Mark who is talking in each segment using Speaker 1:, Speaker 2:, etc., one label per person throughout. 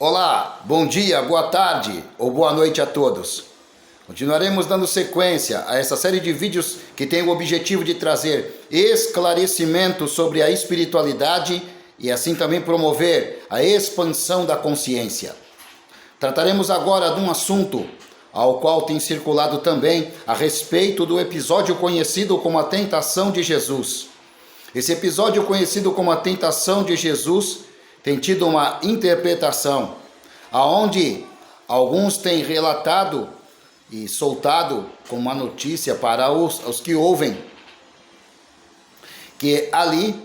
Speaker 1: Olá, bom dia, boa tarde ou boa noite a todos. Continuaremos dando sequência a essa série de vídeos que tem o objetivo de trazer esclarecimento sobre a espiritualidade e assim também promover a expansão da consciência. Trataremos agora de um assunto ao qual tem circulado também a respeito do episódio conhecido como a tentação de Jesus. Esse episódio conhecido como a tentação de Jesus tem tido uma interpretação, aonde alguns têm relatado e soltado como uma notícia para os que ouvem, que ali,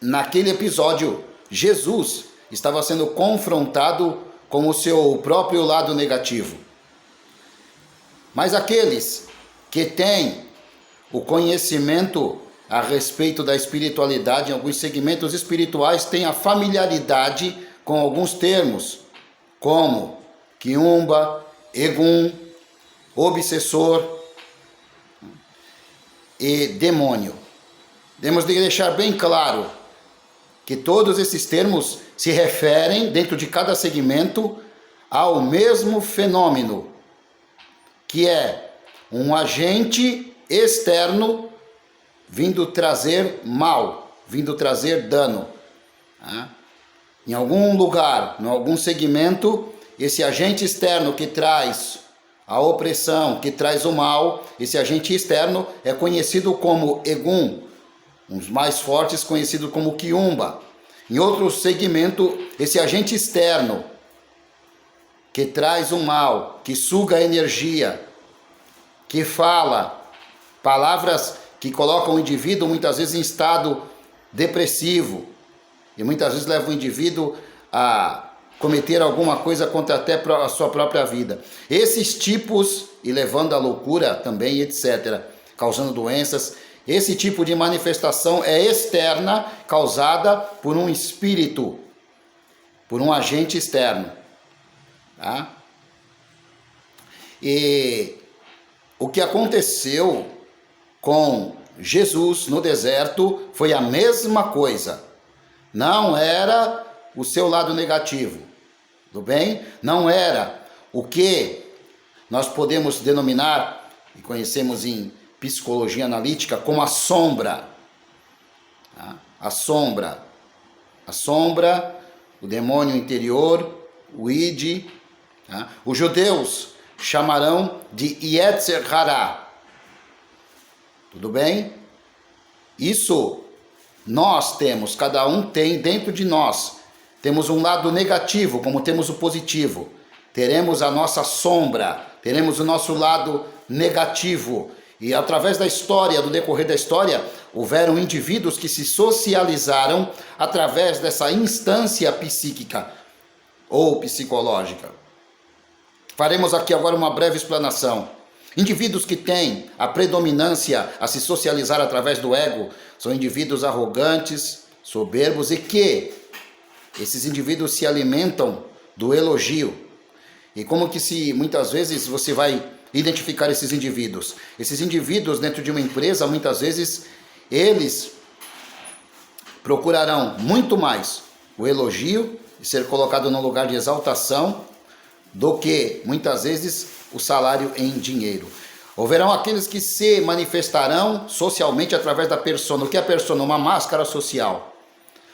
Speaker 1: naquele episódio, Jesus estava sendo confrontado com o seu próprio lado negativo. Mas aqueles que têm o conhecimento a respeito da espiritualidade, em alguns segmentos espirituais, têm a familiaridade com alguns termos, como quiumba, egum, obsessor e demônio. Temos de deixar bem claro que todos esses termos se referem, dentro de cada segmento, ao mesmo fenômeno, que é um agente externo vindo trazer mal, vindo trazer dano. Em algum lugar, em algum segmento, esse agente externo que traz a opressão, que traz o mal, esse agente externo é conhecido como egum, uns mais fortes conhecido como quiumba. Em outro segmento, esse agente externo que traz o mal, que suga a energia, que fala palavras que colocam o indivíduo muitas vezes em estado depressivo e muitas vezes levam o indivíduo a cometer alguma coisa contra até a sua própria vida. Esses tipos, e levando à loucura também, etc., causando doenças, esse tipo de manifestação é externa, causada por um espírito, por um agente externo. Tá? E o que aconteceu com Jesus no deserto foi a mesma coisa. Não era o seu lado negativo, tudo bem? Não era o que nós podemos denominar, e conhecemos em psicologia analítica, como a sombra. A sombra, o demônio interior, o id. Os judeus chamarão de Yetzer Hara. Tudo bem? Isso nós temos, cada um tem dentro de nós. Temos um lado negativo, como temos o positivo. Teremos a nossa sombra, teremos o nosso lado negativo. E através da história, do decorrer da história, houveram indivíduos que se socializaram através dessa instância psíquica ou psicológica. Faremos aqui agora uma breve explanação. Indivíduos que têm a predominância a se socializar através do ego são indivíduos arrogantes, soberbos e que esses indivíduos se alimentam do elogio. E como que se muitas vezes você vai identificar esses indivíduos? Esses indivíduos dentro de uma empresa, muitas vezes, eles procurarão muito mais o elogio e ser colocado no lugar de exaltação do que, muitas vezes, o salário em dinheiro. Houverão aqueles que se manifestarão socialmente através da persona. O que é a persona? Uma máscara social.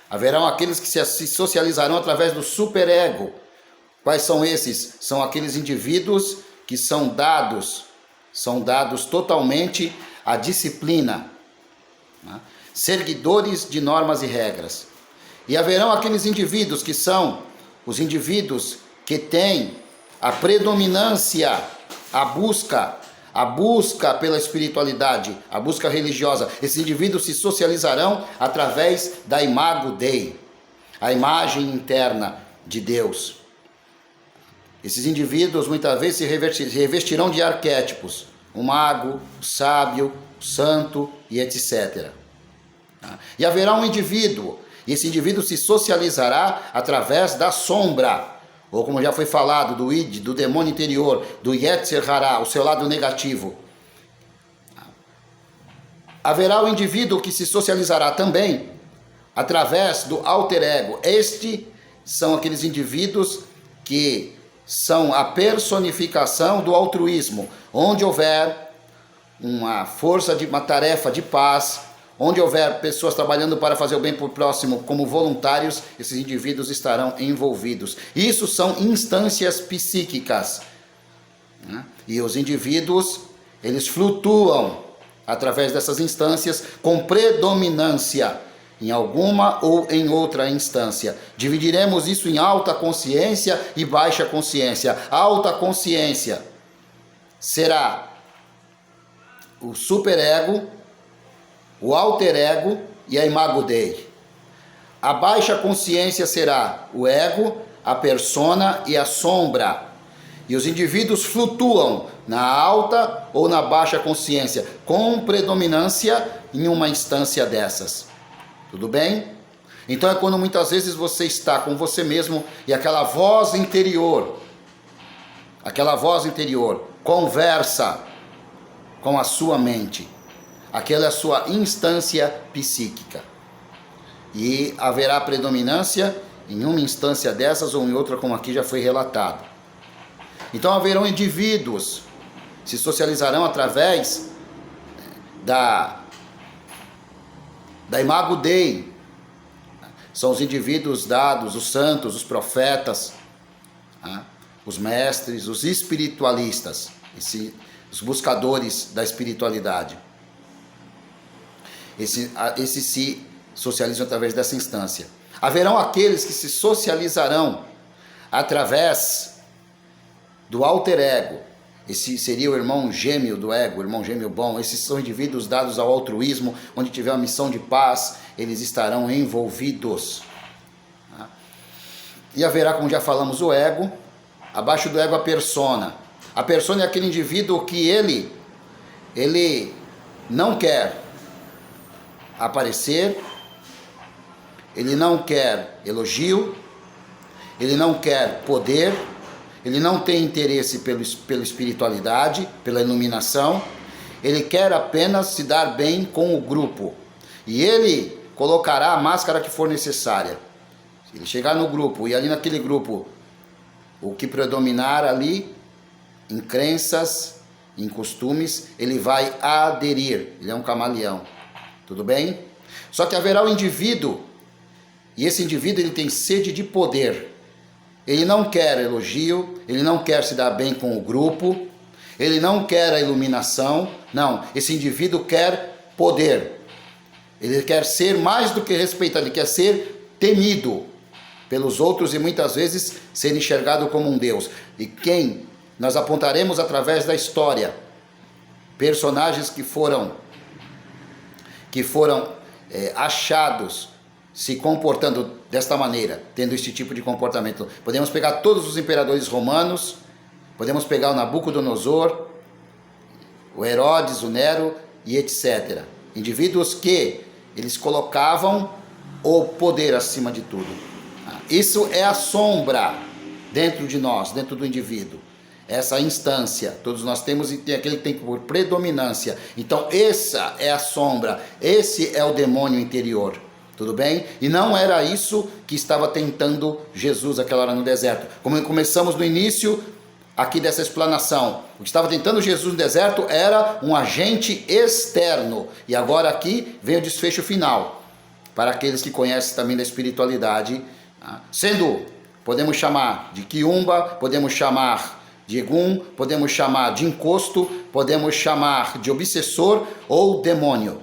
Speaker 1: Haverão aqueles que se socializarão através do superego. Quais são esses? São aqueles indivíduos que são dados totalmente à disciplina, seguidores de normas e regras. E haverão aqueles indivíduos que são os indivíduos que têm a predominância, a busca pela espiritualidade, a busca religiosa. Esses indivíduos se socializarão através da imago Dei, a imagem interna de Deus. Esses indivíduos muitas vezes se revestirão de arquétipos, o mago, o sábio, o santo e etc. E haverá um indivíduo, e esse indivíduo se socializará através da sombra, ou como já foi falado, do id, do demônio interior, do Yetzer Hara, o seu lado negativo. Haverá o indivíduo que se socializará também através do alter ego. Este são aqueles indivíduos que são a personificação do altruísmo. Onde houver uma tarefa de paz, onde houver pessoas trabalhando para fazer o bem para o próximo como voluntários, esses indivíduos estarão envolvidos. Isso são instâncias psíquicas. E os indivíduos, eles flutuam através dessas instâncias com predominância em alguma ou em outra instância. Dividiremos isso em alta consciência e baixa consciência. A alta consciência será o superego, o alter ego e a imago Dei. A baixa consciência será o ego, a persona e a sombra. E os indivíduos flutuam na alta ou na baixa consciência, com predominância em uma instância dessas. Tudo bem? Então é quando muitas vezes você está com você mesmo e aquela voz interior conversa com a sua mente. Aquela é a sua instância psíquica. E haverá predominância em uma instância dessas ou em outra, como aqui já foi relatado. Então haverão indivíduos, se socializarão através da imago Dei. São os indivíduos dados, os santos, os profetas, os mestres, os espiritualistas, os buscadores da espiritualidade. Esses se socializam através dessa instância. Haverão aqueles que se socializarão através do alter ego. Esse seria o irmão gêmeo do ego, o irmão gêmeo bom. Esses são indivíduos dados ao altruísmo, onde tiver uma missão de paz, eles estarão envolvidos. E haverá, como já falamos, o ego. Abaixo do ego, a persona. A persona é aquele indivíduo que ele não quer aparecer, ele não quer elogio, ele não quer poder, ele não tem interesse pela espiritualidade, pela iluminação, ele quer apenas se dar bem com o grupo. E ele colocará a máscara que for necessária. Se ele chegar no grupo e ali naquele grupo, o que predominar ali, em crenças, em costumes, ele vai aderir. Ele é um camaleão. Tudo bem? Só que haverá o indivíduo, e esse indivíduo ele tem sede de poder. Ele não quer elogio, ele não quer se dar bem com o grupo, ele não quer a iluminação. Não, esse indivíduo quer poder. Ele quer ser mais do que respeitado, ele quer ser temido pelos outros e muitas vezes ser enxergado como um Deus. E quem nós apontaremos através da história, personagens que foram achados se comportando desta maneira, tendo esse tipo de comportamento. Podemos pegar todos os imperadores romanos, podemos pegar o Nabucodonosor, o Herodes, o Nero e etc. Indivíduos que eles colocavam o poder acima de tudo. Isso é a sombra dentro de nós, dentro do indivíduo. Essa instância, todos nós temos, e tem aquele que tem por predominância. Então essa é a sombra, esse é o demônio interior, tudo bem? E não era isso que estava tentando Jesus aquela hora no deserto. Como começamos no início aqui dessa explanação, o que estava tentando Jesus no deserto era um agente externo. E agora aqui vem o desfecho final, para aqueles que conhecem também da espiritualidade, sendo, podemos chamar de quiumba, podemos chamar de egum, podemos chamar de encosto, podemos chamar de obsessor ou demônio.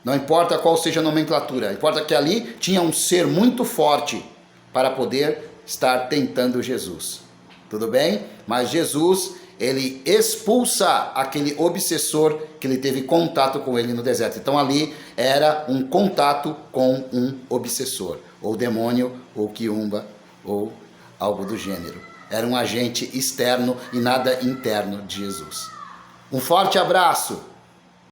Speaker 1: Não importa qual seja a nomenclatura, importa que ali tinha um ser muito forte para poder estar tentando Jesus. Tudo bem? Mas Jesus, ele expulsa aquele obsessor que ele teve contato com ele no deserto. Então ali era um contato com um obsessor, ou demônio, ou quiumba, ou algo do gênero. Era um agente externo e nada interno de Jesus. Um forte abraço!